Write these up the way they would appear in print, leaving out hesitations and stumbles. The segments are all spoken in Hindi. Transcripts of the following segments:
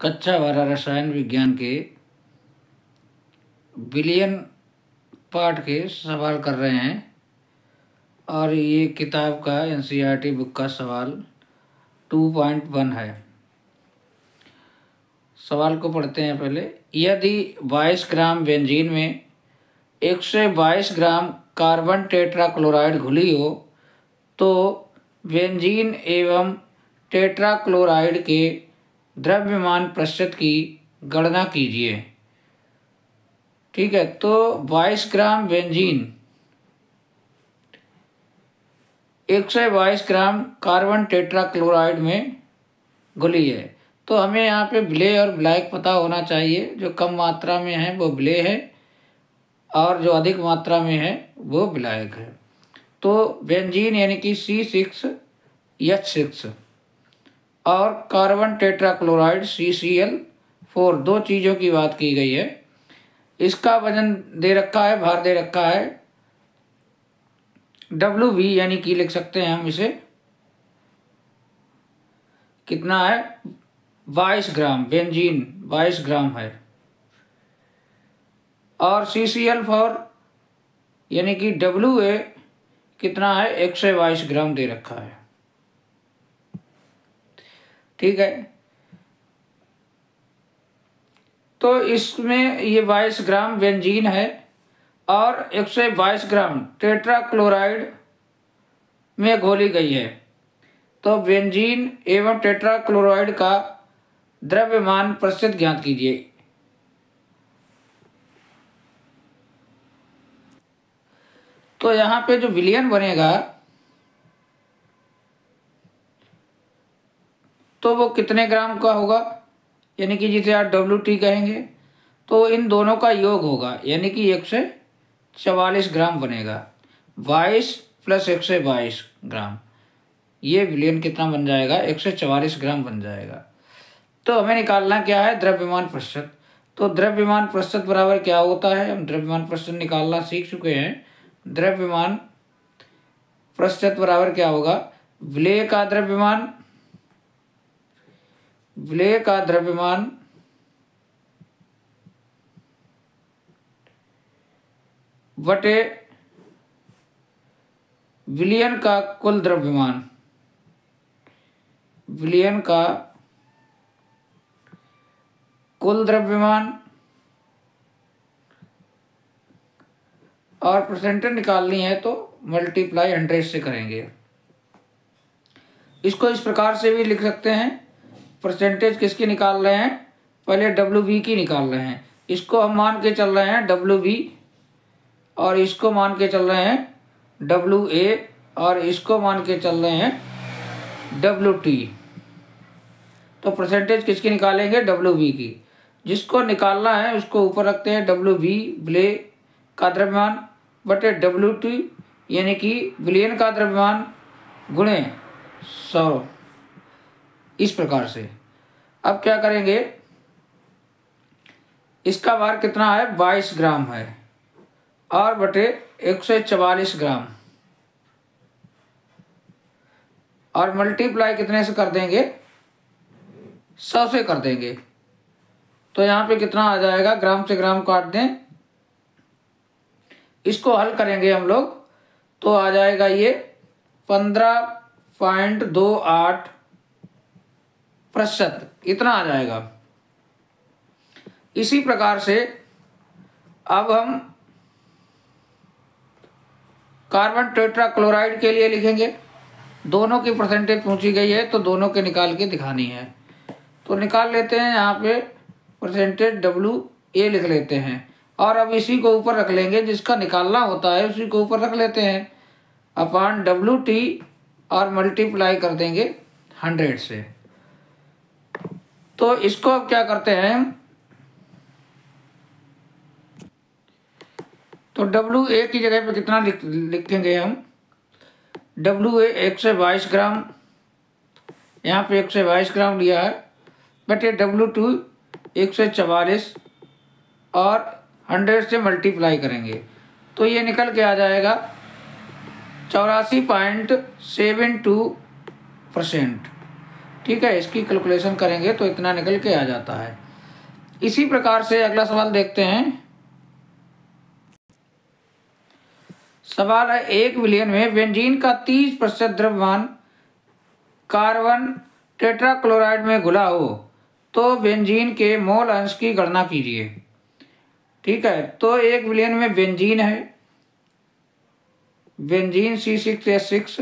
कक्षा 12 रसायन विज्ञान के बिलियन पार्ट के सवाल कर रहे हैं और ये किताब का एनसीईआरटी बुक का सवाल 2.1 है। सवाल को पढ़ते हैं पहले। यदि 22 ग्राम बेंजीन में 122 ग्राम कार्बन टेट्राक्लोराइड घुली हो तो बेंजीन एवं टेट्राक्लोराइड के द्रव्यमान प्रतिशत की गणना कीजिए। ठीक है, तो 22 gram benzene 122 gram carbon tetrachloride में घुली है, तो हमें यहाँ पे ब्ले और ब्लैक पता होना चाहिए। जो कम मात्रा में है वो ब्ले है और जो अधिक मात्रा में है वो ब्लैक है। तो बेंजीन यानी कि C6H6 और कार्बन टेट्राक्लोराइड CCl4 दो चीज़ों की बात की गई है। इसका वजन दे रखा है, भार दे रखा है WB, यानी कि लिख सकते हैं हम इसे, कितना है 22 ग्राम। बेंजीन 22 ग्राम है और CCl4 यानी कि WA कितना है 122 ग्राम दे रखा है। ठीक है, तो इसमें ये 22 ग्राम बेंजीन है और 122 ग्राम टेट्राक्लोराइड में घोली गई है। तो बेंजीन एवं टेट्राक्लोराइड का द्रव्यमान प्रतिशत ज्ञात कीजिए। तो यहाँ पे जो विलयन बनेगा तो वो कितने ग्राम का होगा, यानी कि जिसे आप WT कहेंगे, तो इन दोनों का योग होगा, यानी कि 144 ग्राम बनेगा। 22 + 122 ग्राम, ये विलयन कितना बन जाएगा 144 ग्राम बन जाएगा। तो हमें निकालना क्या है, द्रव्यमान प्रतिशत। तो द्रव्यमान प्रतिशत बराबर क्या होता है, हम द्रव्यमान प्रतिशत निकालना सीख चुके हैं। द्रव्यमान प्रतिशत बराबर क्या होगा, विलेय का द्रव्यमान बटे विलयन का कुल द्रव्यमान। विलयन का कुल द्रव्यमान और परसेंटेज निकालनी है तो मल्टीप्लाई 100 से करेंगे। इसको इस प्रकार से भी लिख सकते हैं। परसेंटेज किसकी निकाल रहे हैं, पहले WB की निकाल रहे हैं। इसको हम मान के चल रहे हैं WB और इसको मान के चल रहे हैं WA और इसको मान के चल रहे हैं WT। तो परसेंटेज किसकी निकालेंगे, WB की। जिसको निकालना है उसको ऊपर रखते हैं WB ब्ले का द्रव्यमान बटे WT यानी कि विलयन का द्रव्यमान गुणे 100, इस प्रकार से। अब क्या करेंगे, इसका भार कितना है 22 ग्राम है और बटे 144 ग्राम और मल्टीप्लाई कितने से कर देंगे, 100 से कर देंगे। तो यहाँ पे कितना आ जाएगा, ग्राम से ग्राम काट दें, इसको हल करेंगे हम लोग तो आ जाएगा ये 15.28%, इतना आ जाएगा। इसी प्रकार से अब हम कार्बन टेट्राक्लोराइड के लिए लिखेंगे। दोनों की परसेंटेज पूछी गई है तो दोनों के निकाल के दिखानी है। तो निकाल लेते हैं, यहाँ पे परसेंटेज WA लिख लेते हैं और अब इसी को ऊपर रख लेंगे, जिसका निकालना होता है उसी को ऊपर रख लेते हैं अपॉन WT और मल्टीप्लाई कर देंगे 100 से। तो इसको अब क्या करते हैं, तो WA की जगह पे कितना लिखेंगे हम, WA 122 ग्राम, यहाँ पे 122 ग्राम लिया है बटे WT 144 और 100 से मल्टीप्लाई करेंगे तो ये निकल के आ जाएगा 84.72%। ठीक है, इसकी कैलकुलेशन करेंगे तो इतना निकल के आ जाता है। इसी प्रकार से अगला सवाल देखते हैं। सवाल है 1 विलियन में बेंजीन का 30% द्रव्यमान कार्बन टेट्राक्लोराइड में घुला हो तो बेंजीन के मोल अंश की गणना कीजिए। ठीक है, तो 1 विलियन में बेंजीन है, बेंजीन C6H6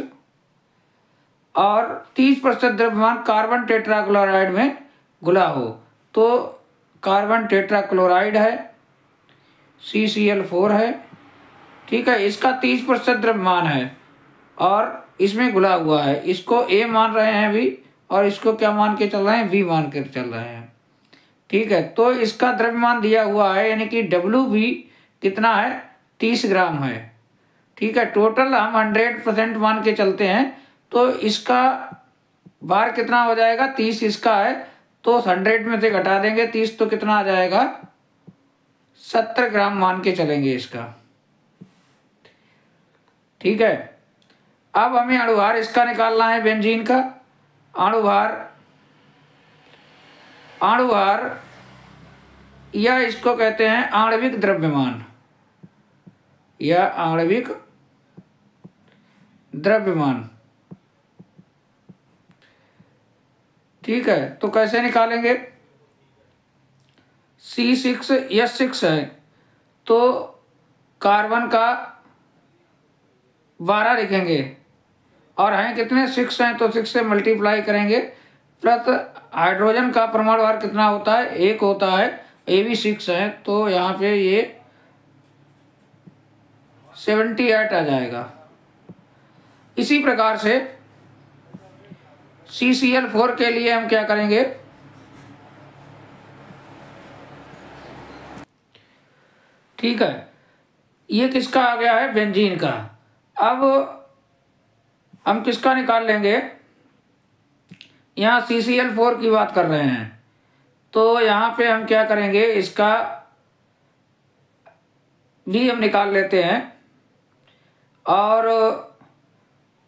और 30% द्रव्यमान कार्बन टेट्राक्लोराइड में घुला हो तो कार्बन टेट्राक्लोराइड है, CCl4 है। ठीक है, इसका 30% द्रव्यमान है और इसमें घुला हुआ है, इसको A मान रहे हैं अभी और इसको क्या मान के चल रहे हैं, V मान के चल रहे हैं। ठीक है, तो इसका द्रव्यमान दिया हुआ है, यानी कि WV कितना है, 30 ग्राम है। ठीक है, टोटल हम 100% मान के चलते हैं तो इसका बार कितना हो जाएगा, 30 इसका है तो 100 में से घटा देंगे 30 तो कितना आ जाएगा, 70 ग्राम मान के चलेंगे इसका। ठीक है, अब हमें अणुभार इसका निकालना है बेंजीन का। अणुभार या इसको कहते हैं आणविक द्रव्यमान या आणविक द्रव्यमान। ठीक है, तो कैसे निकालेंगे, C6H6 है तो कार्बन का 12 लिखेंगे और हैं कितने, 6 हैं तो 6 से मल्टीप्लाई करेंगे, प्लस हाइड्रोजन का परमाणु भार कितना होता है, 1 होता है, ये भी 6 है तो यहाँ पे ये 78 आ जाएगा। इसी प्रकार से CCl4 के लिए हम क्या करेंगे, ठीक है, ये किसका आ गया है, बेंजीन का। अब हम किसका निकाल लेंगे, यहाँ CCl4 की बात कर रहे हैं तो यहाँ पे हम क्या करेंगे, इसका भी हम निकाल लेते हैं और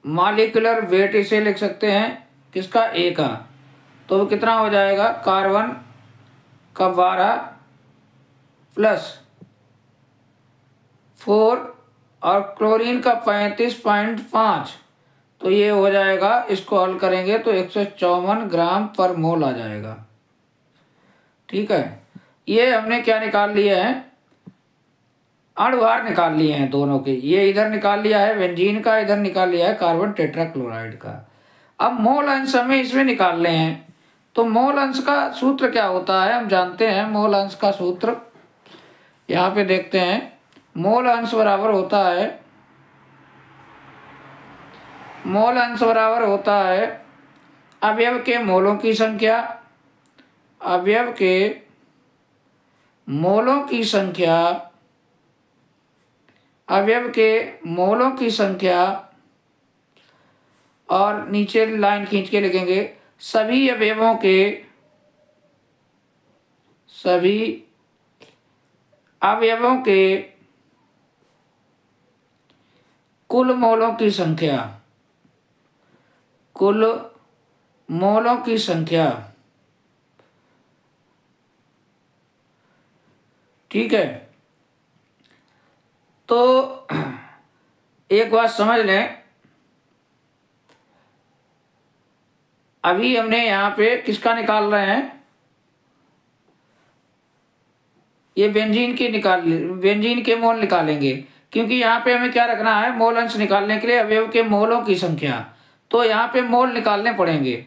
मॉलिक्यूलर वेट इसे लिख सकते हैं किसका, A का, तो कितना हो जाएगा, कार्बन का 12 प्लस 4 और क्लोरीन का 35.5 तो ये हो जाएगा, इसको हल करेंगे तो 154 ग्राम पर मोल आ जाएगा। ठीक है, ये हमने क्या निकाल लिए हैं, अणुभार निकाल लिए हैं दोनों के, ये इधर निकाल लिया है बेंजीन का, इधर निकाल लिया है कार्बन टेट्राक्लोराइड का। अब मोल अंश हमें इसमें निकालने हैं तो मोल अंश का सूत्र क्या होता है, हम जानते हैं मोल अंश का सूत्र, यहाँ पे देखते हैं। मोल अंश बराबर होता है अवयव के मोलों की संख्या, अवयव के मोलों की संख्या, अवयव के मोलों की संख्या और नीचे लाइन खींच के लिखेंगे सभी अवयवों के कुल मोलों की संख्या, कुल मोलों की संख्या। ठीक है, तो एक बात समझ लें, अभी हमने यहाँ पे किसका निकाल रहे हैं, ये बेंजीन के मोल निकालेंगे, क्योंकि यहाँ पे हमें क्या रखना है, मोल अंश निकालने के लिए अवयव के मोलों की संख्या, तो यहाँ पे मोल निकालने पड़ेंगे।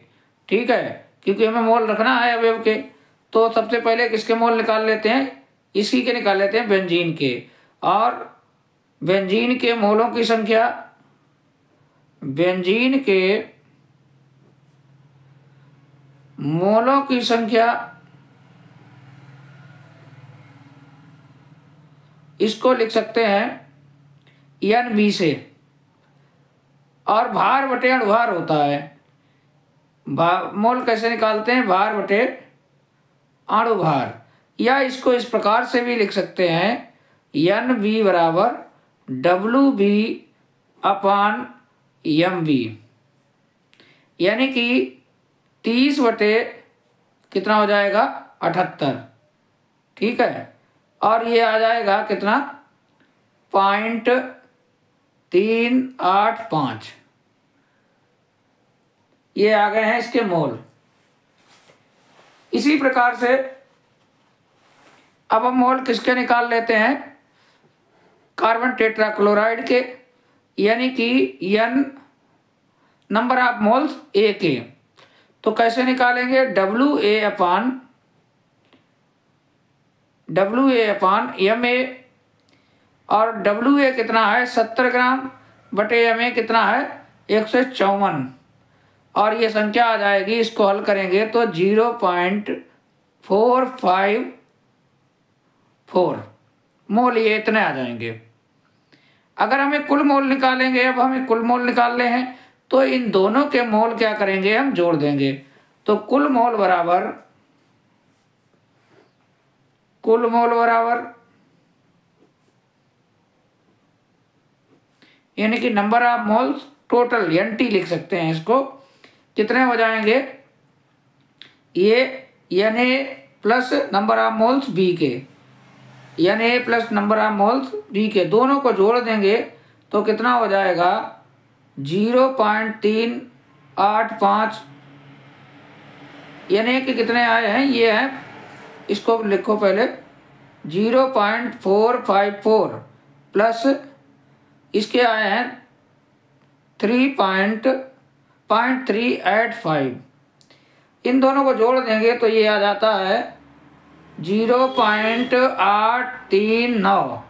ठीक है, क्योंकि हमें मोल रखना है अवयव के, तो सबसे पहले किसके मोल निकाल लेते हैं, इसी के निकाल लेते हैं, बेंजीन के। और बेंजीन के मोलों की संख्या, बेंजीन के मोलों की संख्या, इसको लिख सकते हैं NB से, और भार बटे अणुभार होता है। मोल कैसे निकालते हैं, भार बटे अणुभार, या इसको इस प्रकार से भी लिख सकते हैं NB बराबर WB अपान MB, यानी कि 30 बटे कितना हो जाएगा 78, ठीक है। और ये आ जाएगा कितना 0.385, ये आ गए हैं इसके मोल। इसी प्रकार से अब हम मोल किसके निकाल लेते हैं, कार्बन टेट्राक्लोराइड के, यानी कि n number of moles A के। तो कैसे निकालेंगे, WA अपान MA, और WA कितना है 70 ग्राम बटे MA कितना है 154, और ये संख्या आ जाएगी, इसको हल करेंगे तो 0.454 मोल, ये इतने आ जाएंगे। अगर हमें कुल मोल निकालेंगे, अब हमें कुल मोल निकालने हैं, तो इन दोनों के मोल क्या करेंगे, हम जोड़ देंगे। तो कुल मोल बराबर यानी कि number of moles total NT लिख सकते हैं इसको, कितने हो जाएंगे, ये Na plus number of moles B के, Na plus number of moles B के, दोनों को जोड़ देंगे तो कितना हो जाएगा 0.385। Na के कितने आए हैं, ये हैं, इसको लिखो पहले 0.454 प्लस इसके आए हैं 3.385, इन दोनों को जोड़ देंगे तो ये आ जाता है 0.839,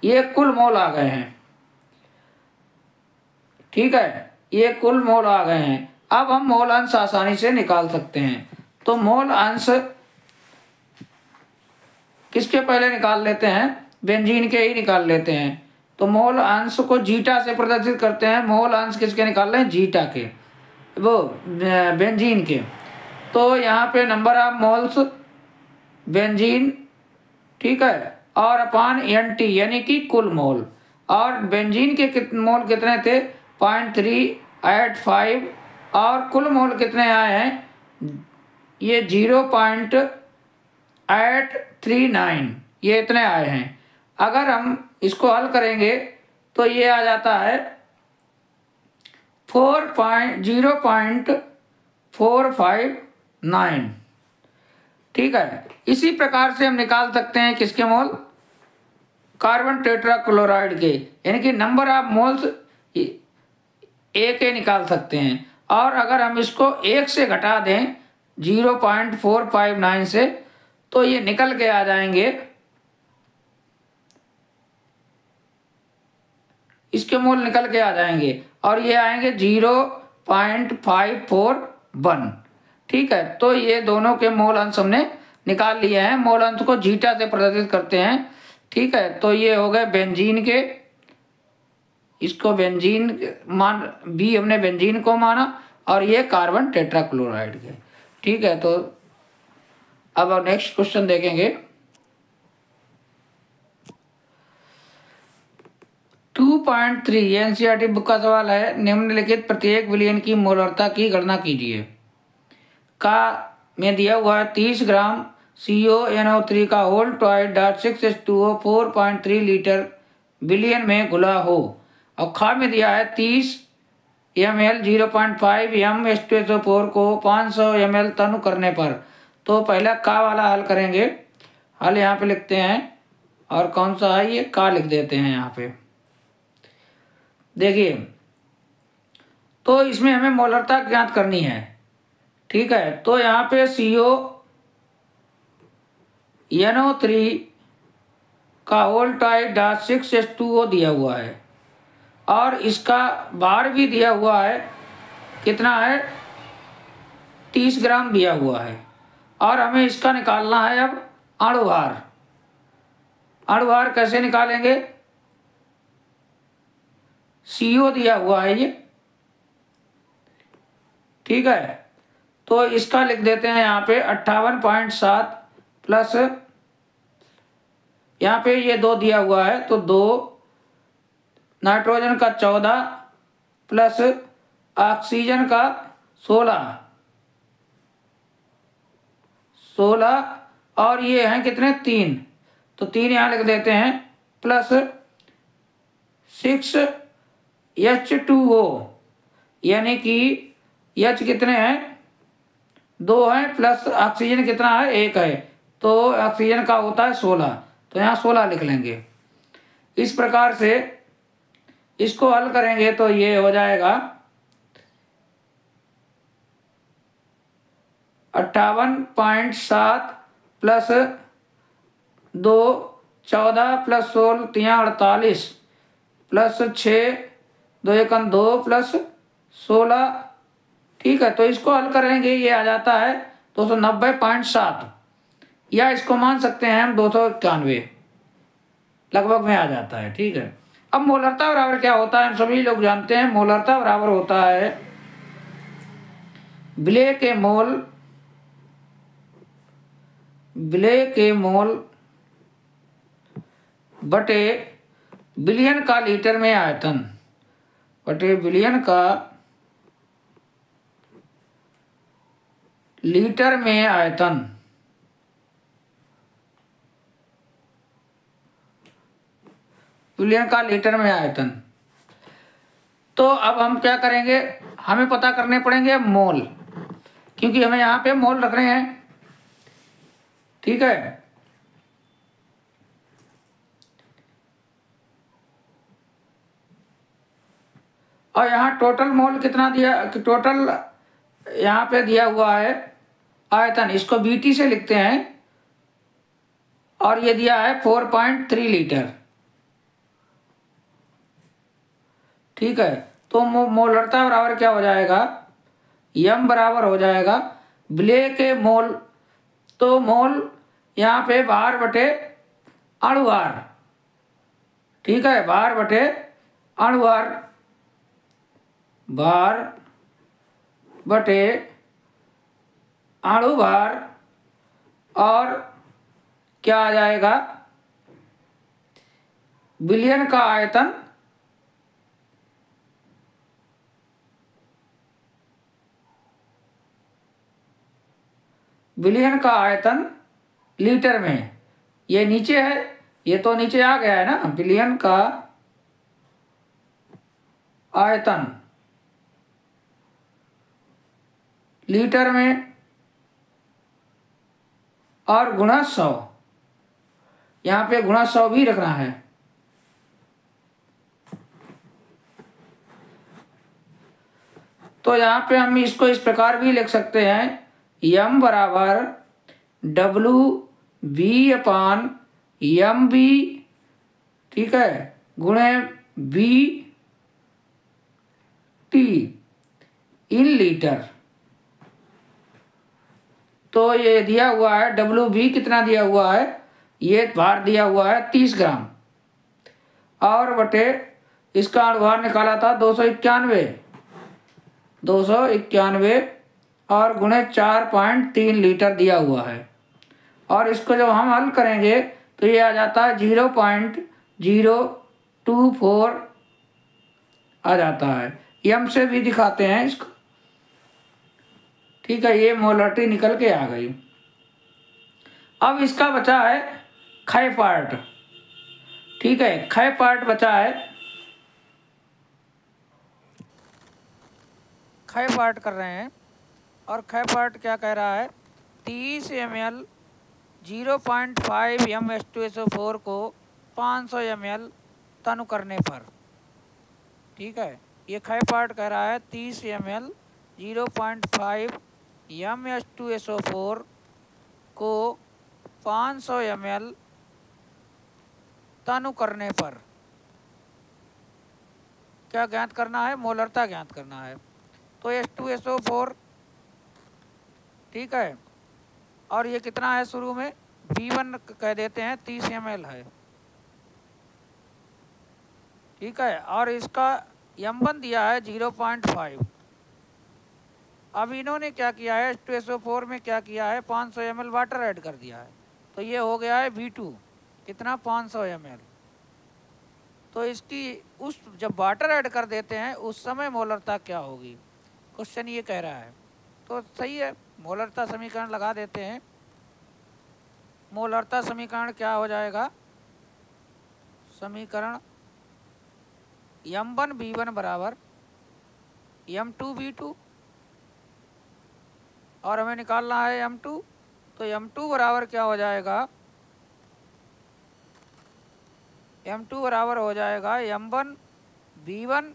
ये कुल मोल आ गए हैं, ठीक है, ये कुल मोल आ गए हैं। अब हम मोल अंश आसानी से निकाल सकते हैं। तो मोल अंश किसके पहले निकाल लेते हैं, बेंजीन के ही निकाल लेते हैं। तो मोल अंश को जीटा से प्रदर्शित करते हैं। मोल अंश किसके निकाल रहे हैं, जीटा के, वो बेंजीन के। तो यहाँ पे नंबर ऑफ मोल्स बेंजीन, ठीक है, और अपान NT यानी कि कुल मोल, और बेंजीन के मोल कितने थे 0.385, और कुल मोल कितने आए हैं, ये 0.839, ये इतने आए हैं। अगर हम इसको हल करेंगे तो ये आ जाता है 0.459, ठीक है। इसी प्रकार से हम निकाल सकते हैं किसके मोल, कार्बन टेट्राक्लोराइड के, यानी कि नंबर ऑफ मोल्स A के निकाल सकते हैं। और अगर हम इसको 1 से घटा दें 0.459 से, तो ये निकल के आ जाएंगे, इसके मोल निकल के आ जाएंगे, और ये आएंगे 0.541, ठीक है। तो ये दोनों के मोल अंश हमने निकाल लिए हैं। मोल अंश को जीटा से प्रदर्शित करते हैं, ठीक है। तो ये हो गए बेंजीन के, इसको बेंजीन मान, बी हमने बेंजीन को माना, और ये कार्बन टेट्राक्लोराइड के, ठीक है। तो अब नेक्स्ट क्वेश्चन देखेंगे। 2.3 NCERT बुक का सवाल है, निम्नलिखित प्रत्येक विलयन की मोलरता की गणना कीजिए। का में दिया हुआ है 30 ग्राम CONO3 का होल टॉइड .6H2O 4.3 लीटर विलयन में घुला हो, और खा में दिया है 30 ml 0.5 m H2SO4 को 500 ml तनु करने पर। तो पहला का वाला हल करेंगे, हल यहाँ पे लिखते हैं, और कौन सा है, ये का लिख देते हैं यहाँ पे। देखिए, तो इसमें हमें मोलरता ज्ञात करनी है, ठीक है। तो यहाँ पे CONO3 का होल टाइड .6H2O दिया हुआ है, और इसका भार भी दिया हुआ है, कितना है 30 ग्राम दिया हुआ है, और हमें इसका निकालना है अब अणुभार। अणुभार कैसे निकालेंगे, CO दिया हुआ है ये, ठीक है। तो इसका लिख देते हैं यहाँ पे 58.7 प्लस, यहाँ पे ये 2 दिया हुआ है, तो 2 नाइट्रोजन का 14 प्लस ऑक्सीजन का 16, 16 और ये हैं कितने 3, तो 3 यहाँ लिख देते हैं प्लस 6H2O, यानी कि H कितने हैं 2 हैं प्लस ऑक्सीजन कितना है 1 है, तो ऑक्सीजन का होता है 16, तो यहाँ 16 लिख लेंगे। इस प्रकार से इसको हल करेंगे तो ये हो जाएगा 58.7 प्लस 2 14 प्लस 16 3 48 प्लस 6 2 1 2 प्लस 16, ठीक है। तो इसको हल करेंगे, ये आ जाता है 290.7, या इसको मान सकते हैं हम 291 लगभग में आ जाता है, ठीक है। अब मोलरता बराबर क्या होता है हम सभी लोग जानते हैं। मोलरता बराबर होता है विलेय के मोल बटे बिलियन का लीटर में आयतन, बटे बिलियन का लीटर में आयतन। बिलियन का लीटर में आयतन। तो अब हम क्या करेंगे, हमें पता करने पड़ेंगे मोल, क्योंकि हमें यहाँ पे मोल रख रहे हैं, ठीक है। और यहाँ टोटल मोल कितना दिया, टोटल यहाँ पे दिया हुआ है आयतन, इसको BT से लिखते हैं, और ये दिया है 4.3 लीटर, ठीक है। तो मोलरता बराबर क्या हो जाएगा, M बराबर हो जाएगा विलेय के मोल, तो मोल यहाँ पे भार बटे अणुभार, ठीक है, भार बटे अणुभार, भार बटे अणुभार, और क्या आ जाएगा बिलियन का आयतन, बिलियन का आयतन लीटर में। ये नीचे है, ये तो नीचे आ गया है ना, बिलियन का आयतन लीटर में और गुणा 100, यहाँ पे गुणा 100 भी रखना है। तो यहाँ पे हम इसको इस प्रकार भी लिख सकते हैं, M बराबर WV/MB, ठीक है, गुणे BT इन लीटर। तो ये दिया हुआ है WV कितना दिया हुआ है, ये भार दिया हुआ है 30 ग्राम, और बटे इसका अणुभार निकाला था 291 और गुणे 4.3 लीटर दिया हुआ है। और इसको जब हम हल करेंगे तो ये आ जाता है 0.024 आ जाता है। M से भी दिखाते हैं इसको, ठीक है, ये मोलरिटी निकल के आ गई। अब इसका बचा है क्षय पार्ट, ठीक है, क्षय पार्ट बचा है, क्षय पार्ट कर रहे हैं। और क्षय पार्ट क्या कह रहा है, 30 ml 0.5 M/H2SO4 को 500 ml तनु करने पर, ठीक है, ये क्षय पार्ट कह रहा है 30 ml 0.5 M/H2SO4 को 500 ml तनु करने पर क्या ज्ञात करना है, मोलरता ज्ञात करना है। तो H2SO4, ठीक है, और ये कितना है शुरू में V1 कह देते हैं 30 ml है, ठीक है, और इसका M1 दिया है 0.5। अब इन्होंने क्या किया है, H2SO4 में क्या किया है, 500 ml वाटर ऐड कर दिया है, तो ये हो गया है V2 कितना 500 ml। तो इसकी उस जब वाटर ऐड कर देते हैं उस समय मोलरता क्या होगी, क्वेश्चन ये कह रहा है। तो सही है, मोलरता समीकरण लगा देते हैं। मोलरता समीकरण क्या हो जाएगा? समीकरण M1V1 बराबर M2V2 और हमें निकालना है M2, तो M2 बराबर क्या हो जाएगा? M2 बराबर हो जाएगा M1V1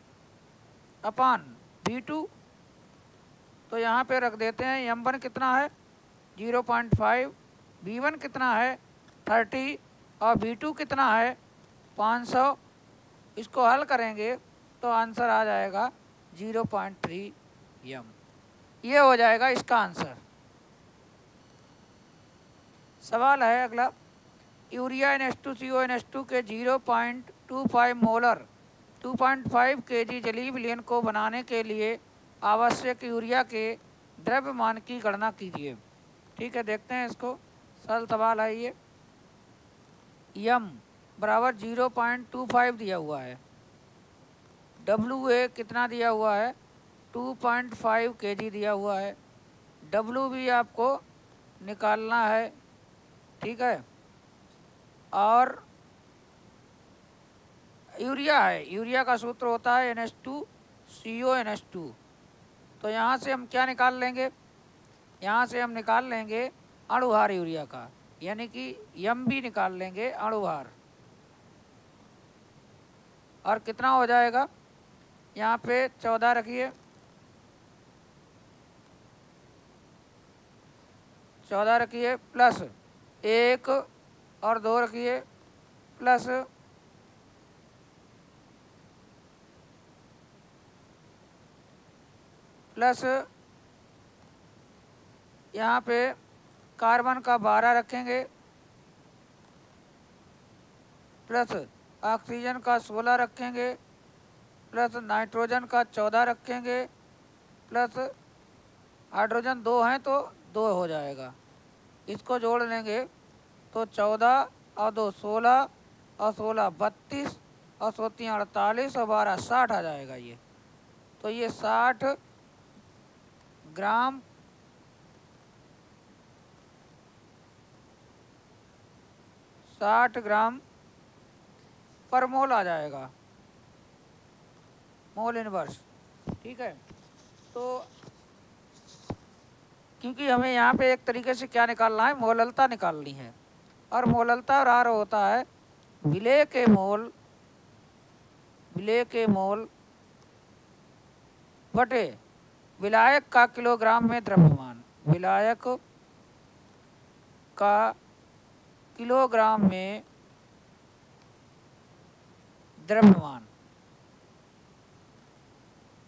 अपान V2। तो यहाँ पे रख देते हैं M1 कितना है 0.5, V1 कितना है 30 और V2 कितना है 500। इसको हल करेंगे तो आंसर आ जाएगा 0.3 M। ये हो जाएगा इसका आंसर। सवाल है अगला, यूरिया NH2CO NH2 के 0.25 मोलर 2.5 kg जलीय विलयन को बनाने के लिए आवश्यक यूरिया के द्रव्यमान की गणना कीजिए। ठीक है, देखते हैं इसको। सरल सवाल है ये। M बराबर 0.25 दिया हुआ है, WA कितना दिया हुआ है 2.5 kg दिया हुआ है, WB आपको निकालना है। ठीक है, और यूरिया है, यूरिया का सूत्र होता है NH2CO NH2। तो यहाँ से हम क्या निकाल लेंगे? यहाँ से हम निकाल लेंगे अणुभार यूरिया का, यानी कि MB निकाल लेंगे अणुभार। और कितना हो जाएगा? यहाँ पे 14 रखिए, 14 रखिए, प्लस 1 और 2 रखिए, प्लस यहाँ पे कार्बन का 12 रखेंगे, प्लस ऑक्सीजन का 16 रखेंगे, प्लस नाइट्रोजन का 14 रखेंगे, प्लस हाइड्रोजन 2 हैं तो 2 हो जाएगा। इसको जोड़ लेंगे तो 14 और 2 16 और 16 32 और 3 48 और 12 60 आ जाएगा ये। तो ये 60 ग्राम पर मोल आ जाएगा, मोल इनवर्स। ठीक है, तो क्योंकि हमें यहाँ पे एक तरीके से क्या निकालना है, मोललता निकालनी है। और मोललता रार होता है विलेय के मोल बटे विलायक का किलोग्राम में द्रव्यमान। विलायक का किलोग्राम में द्रव्यमान।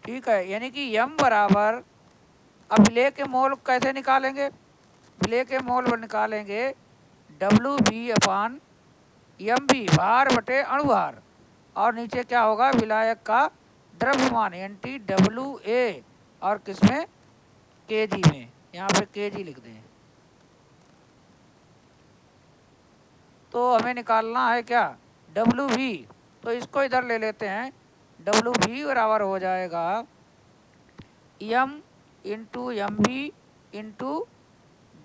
ठीक है, यानी कि M बराबर, अब विलेय के मोल कैसे निकालेंगे? विलेय के मोल निकालेंगे WB अपान MB, भार बटे अणुभार, और नीचे क्या होगा विलायक का द्रव्यमान NTWA, और किसमें kg में, यहाँ पे kg लिख दें। तो हमें निकालना है क्या WB, तो इसको इधर ले लेते हैं। WB बराबर हो जाएगा M into MB into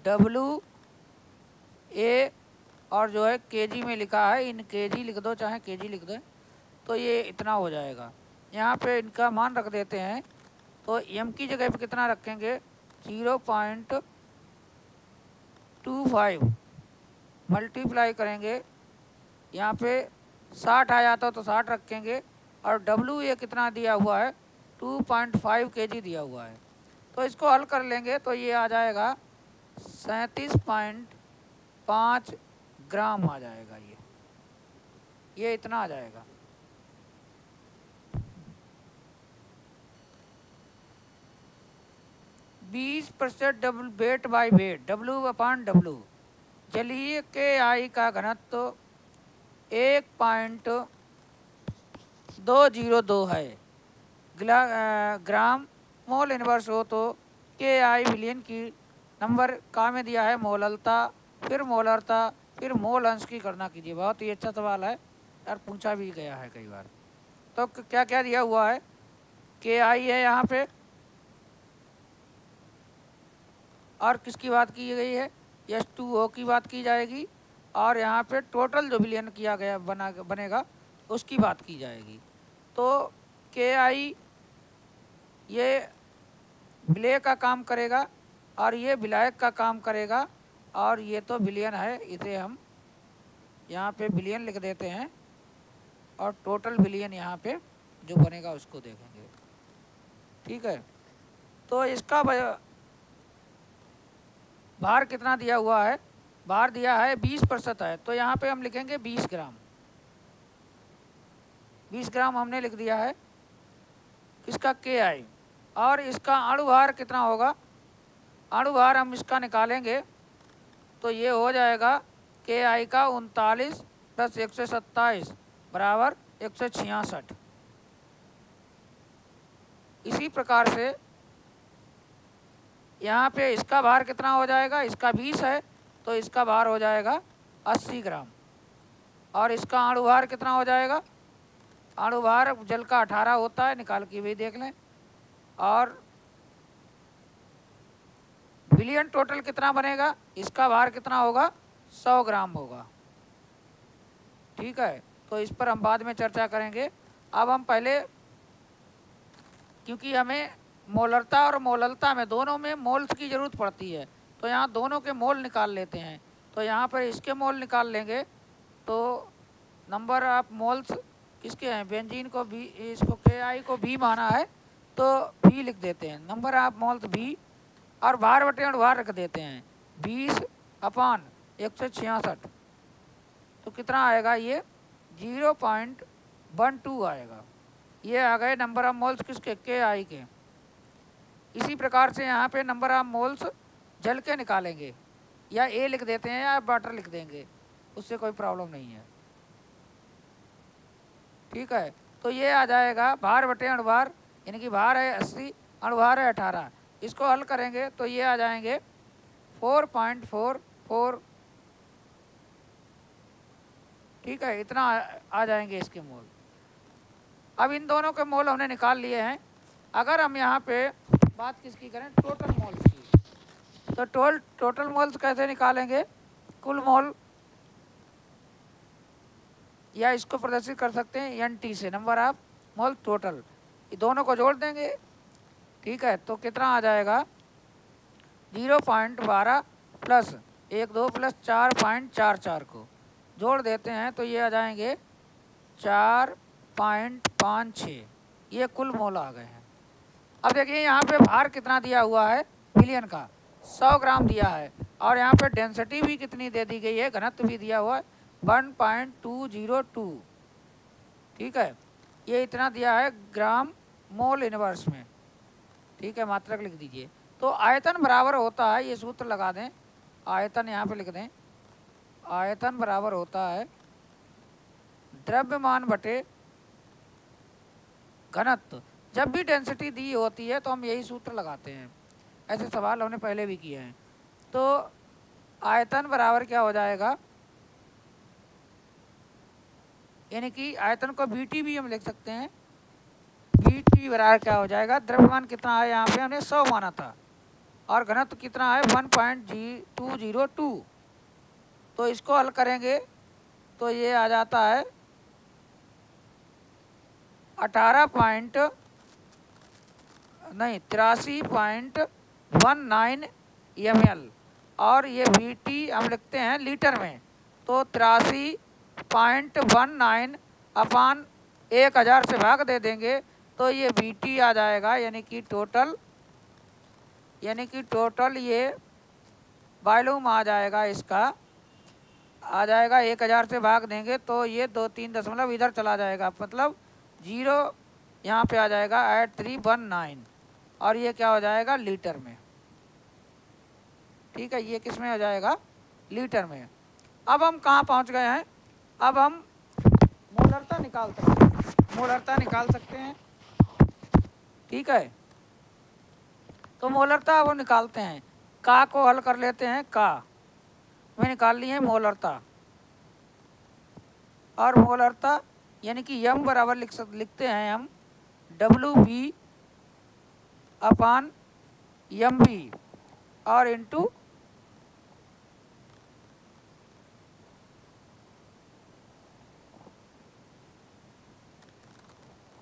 WA, और जो है kg में लिखा है, इन kg लिख दो चाहे kg लिख दो, तो ये इतना हो जाएगा। यहाँ पे इनका मान रख देते हैं, तो M की जगह पे कितना रखेंगे 0.25 मल्टीप्लाई करेंगे, यहाँ पे 60 आ जाता तो 60 रखेंगे, और WA कितना दिया हुआ है 2.5 kg दिया हुआ है। तो इसको हल कर लेंगे तो ये आ जाएगा 37.5 ग्राम आ जाएगा। ये इतना आ जाएगा। %, Double weight by wait, W/W। जलीय के आई का घनत्व 1.202 है। ग्राम मोल इनवर्स हो तो KI विलयन की नंबर का में दिया है मोललता, फिर मोलरता, फिर मोल अंश की गणना कीजिए। बहुत ही अच्छा सवाल है यार, पूछा भी गया है कई बार। तो क्या क्या दिया हुआ है, KI है यहाँ पे, और किसकी बात की गई है, H2O की बात की जाएगी, और यहाँ पे टोटल जो विलयन किया गया बनेगा उसकी बात की जाएगी। तो के आई ये विलय का काम करेगा और ये विलायक का काम करेगा, और ये तो विलयन है, इसे हम यहाँ पे विलयन लिख देते हैं और टोटल विलयन यहाँ पे जो बनेगा उसको देखेंगे। ठीक है, तो इसका भार कितना दिया हुआ है, भार दिया है 20% है, तो यहाँ पे हम लिखेंगे 20 ग्राम। 20 ग्राम हमने लिख दिया है इसका के आई। और इसका अणुभार कितना होगा, अणुभार हम इसका निकालेंगे तो ये हो जाएगा के आई का 39 + 127 बराबर 166। इसी प्रकार से यहाँ पे इसका भार कितना हो जाएगा, इसका 20 है तो इसका भार हो जाएगा 80 ग्राम। और इसका अणुभार कितना हो जाएगा, अणुभार जल का 18 होता है, निकाल के भी देख लें। और विलयन टोटल कितना बनेगा, इसका भार कितना होगा, 100 ग्राम होगा। ठीक है, तो इस पर हम बाद में चर्चा करेंगे। अब हम पहले, क्योंकि हमें मोलरता और मोललता में दोनों में मोल्स की ज़रूरत पड़ती है, तो यहाँ दोनों के मोल निकाल लेते हैं। तो यहाँ पर इसके मोल निकाल लेंगे तो नंबर ऑफ मोल्स किसके हैं, बेंजीन को भी, इसको के आई को भी माना है तो भी लिख देते हैं, नंबर ऑफ मोल्स भी। और भार बटे अणुभार रख देते हैं 20/166। तो कितना आएगा, ये 0.12 आएगा। ये आ गए नंबर ऑफ मोल्स किसके, के आई के। इसी प्रकार से यहाँ पे नंबर ऑफ मोल्स जल के निकालेंगे, या ए लिख देते हैं या वाटर लिख देंगे, उससे कोई प्रॉब्लम नहीं है। ठीक है, तो ये आ जाएगा भार बटे अणुभार, यानी कि भार है 80, अणुभार है 18। इसको हल करेंगे तो ये आ जाएंगे 4.44। ठीक है, इतना आ जाएंगे इसके मोल। अब इन दोनों के मोल हमने निकाल लिए हैं। अगर हम यहाँ पे बात किसकी करें, टोटल मोल्स की, तो टोटल मोल्स कैसे निकालेंगे, कुल मोल, या इसको प्रदर्शित कर सकते हैं एन टी से, नंबर ऑफ मोल टोटल। ये दोनों को जोड़ देंगे। ठीक है, तो कितना आ जाएगा, 0.12 + 12 + 4.44 को जोड़ देते हैं तो ये आ जाएंगे 4.56। ये कुल मोल आ गए हैं। अब देखिए यहाँ पे भार कितना दिया हुआ है विलयन का, 100 ग्राम दिया है, और यहाँ पे डेंसिटी भी कितनी दे दी गई है, घनत्व भी दिया हुआ है 1.202। ठीक है, ये इतना दिया है ग्राम मोल इनवर्स में। ठीक है, मात्रक लिख दीजिए। तो आयतन बराबर होता है, ये सूत्र लगा दें, आयतन यहाँ पे लिख दें, आयतन बराबर होता है द्रव्यमान बटे घनत्व। जब भी डेंसिटी दी होती है तो हम यही सूत्र लगाते हैं, ऐसे सवाल हमने पहले भी किए हैं। तो आयतन बराबर क्या हो जाएगा, यानी कि आयतन को बीटी भी हम लिख सकते हैं, बीटी बराबर क्या हो जाएगा, द्रव्यमान कितना है, यहाँ पे हमने 100 माना था, और घनत्व कितना है 1.202। तो इसको हल करेंगे तो ये आ जाता है 83.19 ml, और ये वीटी हम लिखते हैं लीटर में, तो 83.19 अपान 1000 से भाग दे देंगे तो ये वीटी आ जाएगा, यानी कि टोटल ये वॉल्यूम आ जाएगा, इसका आ जाएगा 1000 से भाग देंगे तो ये 2-3 दशमलव इधर चला जाएगा, मतलब 0 यहाँ पे आ जाएगा 8319, और ये क्या हो जाएगा लीटर में। ठीक है, ये किस में हो जाएगा, लीटर में। अब हम कहाँ पहुँच गए हैं, अब हम मोलरता निकाल सकते हैं, ठीक है, तो मोलरता अब निकालते हैं, का को हल कर लेते हैं, का में निकाल ली है मोलरता। और मोलरता यानी कि यम बराबर लिखते हैं हम WV/MB और इंटू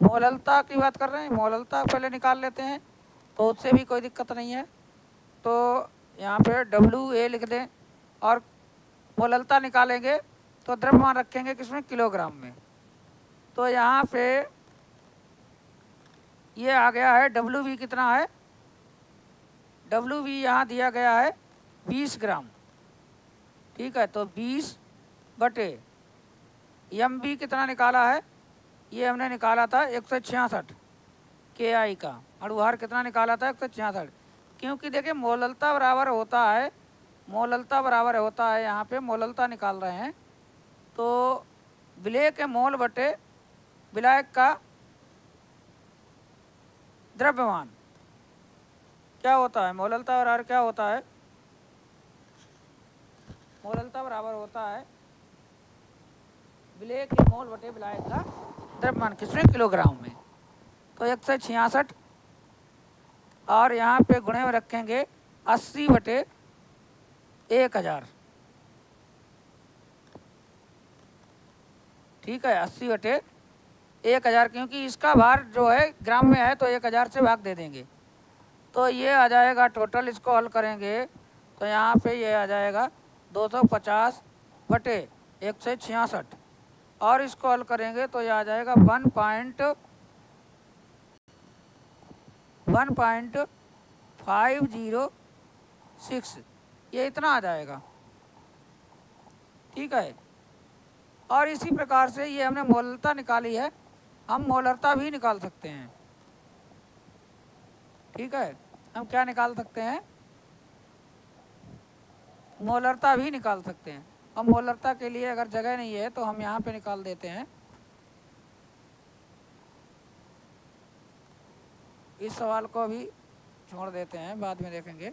मोललता की बात कर रहे हैं, मोललता पहले निकाल लेते हैं तो उससे भी कोई दिक्कत नहीं है। तो यहाँ पे WA लिख दें और मोललता निकालेंगे तो द्रव्यमान रखेंगे किसमें, किलोग्राम में। तो यहाँ पे ये आ गया है WB कितना है, WB यहाँ दिया गया है 20 ग्राम। ठीक है, तो 20 बटे MB कितना निकाला है, ये हमने निकाला था 166 KI का। अणुभार कितना निकाला था, 166। क्योंकि देखिए मोललता बराबर होता है, मोललता बराबर होता है, यहाँ पे मोललता निकाल रहे हैं तो विलेय के मोल बटे विलायक का द्रव्यमान क्या होता है, मोललता बराबर क्या होता है, मोललता बराबर होता है विलेय के मोल बटे विलायक का द्रव्यमान किसमें, किलोग्राम में। तो 166 और यहाँ पे गुणे में रखेंगे 80 बटे 1000। ठीक है, 80 बटे 1000, क्योंकि इसका भार जो है ग्राम में है तो 1000 से भाग दे देंगे। तो ये आ जाएगा टोटल, इसको हल करेंगे तो यहाँ पे ये आ जाएगा 250 बटे 166 और इसको हल करेंगे तो ये आ जाएगा 1.506, ये इतना आ जाएगा। ठीक है, और इसी प्रकार से ये हमने मोलरता निकाली है, हम मोलरता भी निकाल सकते हैं। ठीक है, हम क्या निकाल सकते हैं, मोलरता भी निकाल सकते हैं। अब मोलरता के लिए अगर जगह नहीं है तो हम यहाँ पे निकाल देते हैं। इस सवाल को भी छोड़ देते हैं, बाद में देखेंगे।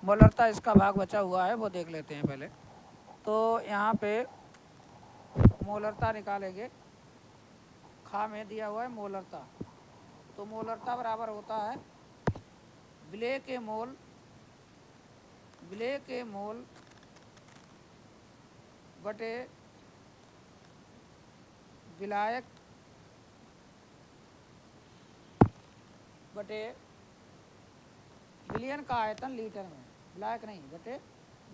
मोलरता इसका भाग बचा हुआ है वो देख लेते हैं पहले। तो यहाँ पे मोलरता निकालेंगे, खा में दिया हुआ है मोलरता, तो मोलरता बराबर होता है विलेय के मोल बटे विलायक बटे विलयन का आयतन लीटर में, विलायक नहीं बटे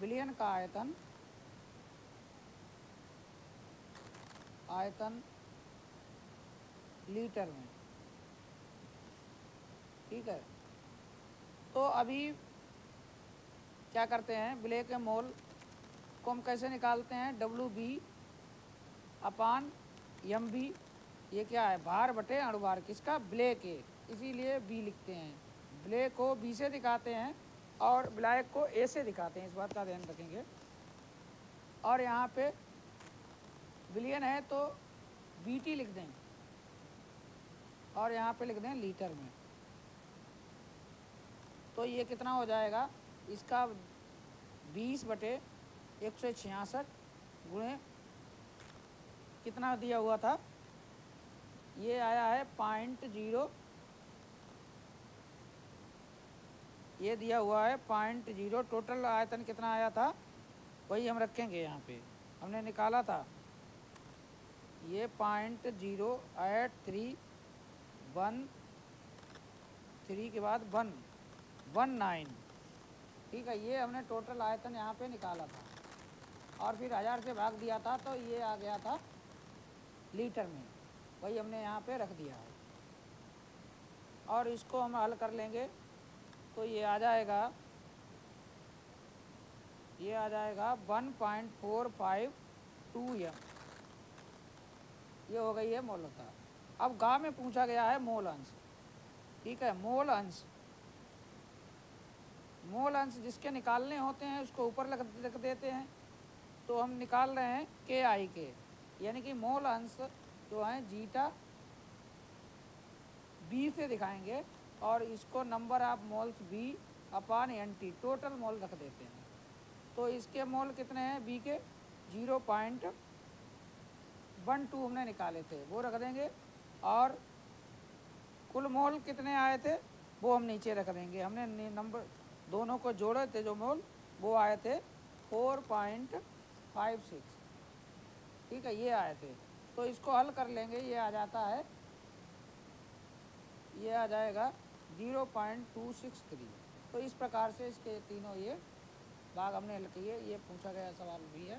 विलयन का आयतन लीटर में। ठीक है, तो अभी क्या करते हैं, विलेय के मोल को हम कैसे निकालते हैं, WB अपान MB, ये क्या है, भार बटे अणुभार किसका, विलेय के, इसीलिए B लिखते हैं। विलेय को B से दिखाते हैं और विलायक को A से दिखाते हैं, इस बात का ध्यान रखेंगे। और यहाँ पे विलयन है तो BT लिख दें और यहाँ पे लिख दें लीटर में। तो ये कितना हो जाएगा, इसका 20 बटे 166 गुणे कितना दिया हुआ था, ये आया है 0.0, ये दिया हुआ है 0.0। टोटल आयतन कितना आया था वही हम रखेंगे, यहाँ पे हमने निकाला था ये 0.0831 के बाद 119। ठीक है, ये हमने टोटल आयतन यहाँ पे निकाला था और फिर 1000 से भाग दिया था तो ये आ गया था लीटर में, वही हमने यहाँ पे रख दिया है। और इसको हम हल कर लेंगे तो ये आ जाएगा 1.452 m, ये हो गई है मोलरता। अब गा में पूछा गया है मोल अंश। ठीक है, मोल अंश जिसके निकालने होते हैं उसको ऊपर लिख देते हैं। तो हम निकाल रहे हैं KI के, यानी कि मोल अंश जो है जीटा B से दिखाएंगे और इसको number of moles B upon NT total mole रख देते हैं। तो इसके मोल कितने हैं B के, 0.12 हमने निकाले थे वो रख देंगे और कुल मोल कितने आए थे वो हम नीचे रख देंगे। हमने नंबर दोनों को जोड़े थे, जो मोल वो आए थे 4.56। ठीक है, ये आए थे। तो इसको हल कर लेंगे, ये आ जाता है ये आ जाएगा 0.263। तो इस प्रकार से इसके तीनों ये भाग हमने हल किए। ये पूछा गया सवाल भी है।